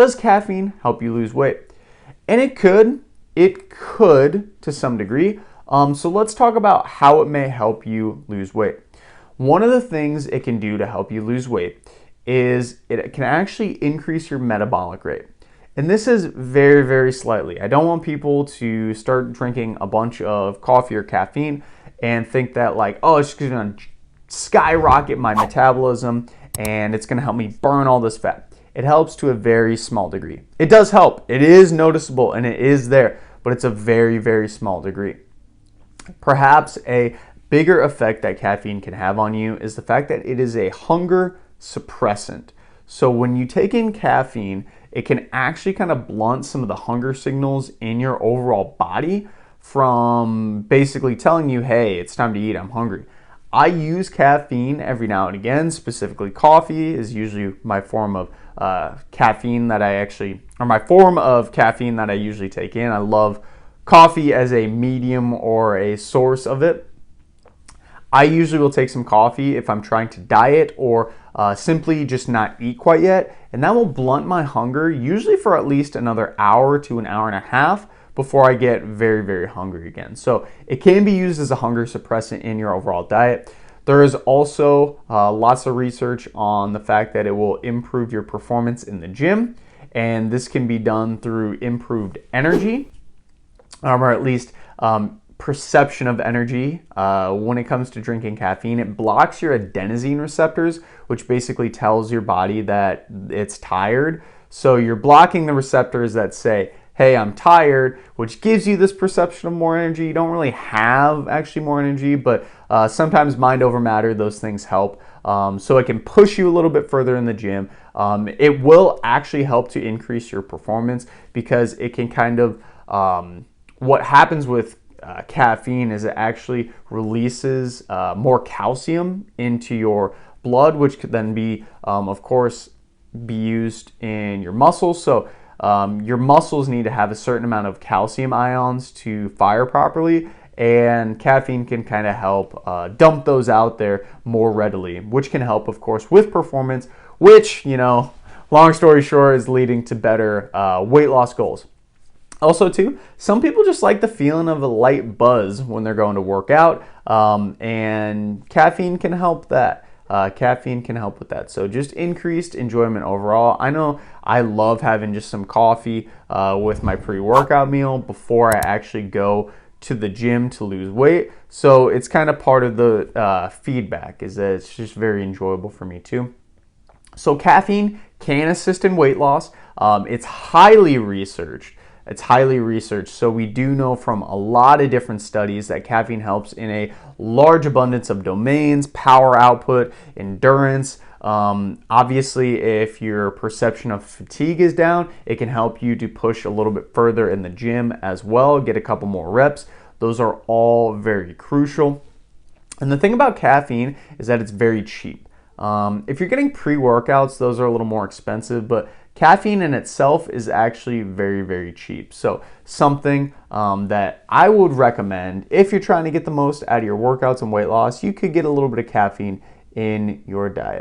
does caffeine help you lose weight? And it could to some degree. So let's talk about how it may help you lose weight. One of the things it can do to help you lose weight is it can actually increase your metabolic rate. And this is very, very slightly. I don't want people to start drinking a bunch of coffee or caffeine and think that like, oh, it's just gonna skyrocket my metabolism and it's gonna help me burn all this fat. It helps to a very small degree. It does help. It is noticeable and it is there, but it's a very, very small degree. Perhaps a bigger effect that caffeine can have on you is the fact that it is a hunger suppressant. So when you take in caffeine, it can actually kind of blunt some of the hunger signals in your overall body from basically telling you, hey, it's time to eat, I'm hungry. I use caffeine every now and again, specifically coffee is usually my form of caffeine that I usually take in. I love coffee as a medium or a source of it. I usually will take some coffee if I'm trying to diet or simply just not eat quite yet, and that will blunt my hunger usually for at least another hour to an hour and a half before I get very, very hungry again. So it can be used as a hunger suppressant in your overall diet. There is also lots of research on the fact that it will improve your performance in the gym, and this can be done through improved energy, or at least perception of energy. When it comes to drinking caffeine, it blocks your adenosine receptors, which basically tells your body that it's tired. So you're blocking the receptors that say, hey, I'm tired, which gives you this perception of more energy. You don't really have actually more energy, but sometimes mind over matter, those things help. So it can push you a little bit further in the gym. It will actually help to increase your performance because it can kind of, what happens with caffeine is it actually releases more calcium into your blood, which could then be, of course, be used in your muscles. So your muscles need to have a certain amount of calcium ions to fire properly, and caffeine can kind of help dump those out there more readily, which can help, of course, with performance, which, long story short, is leading to better weight loss goals. Also, too, some people just like the feeling of a light buzz when they're going to work out, and caffeine can help that. Caffeine can help with that. So just increased enjoyment overall. I know I love having just some coffee with my pre-workout meal before I actually go to the gym to lose weight. So it's kind of part of the feedback is that it's just very enjoyable for me too. So caffeine can assist in weight loss. It's highly researched. So we do know from a lot of different studies that caffeine helps in a large abundance of domains: power output, endurance. Obviously, if your perception of fatigue is down, it can help you to push a little bit further in the gym as well, get a couple more reps. Those are all very crucial. And the thing about caffeine is that it's very cheap. If you're getting pre-workouts, those are a little more expensive, but caffeine in itself is actually very, very cheap. So something that I would recommend if you're trying to get the most out of your workouts and weight loss, you could get a little bit of caffeine in your diet.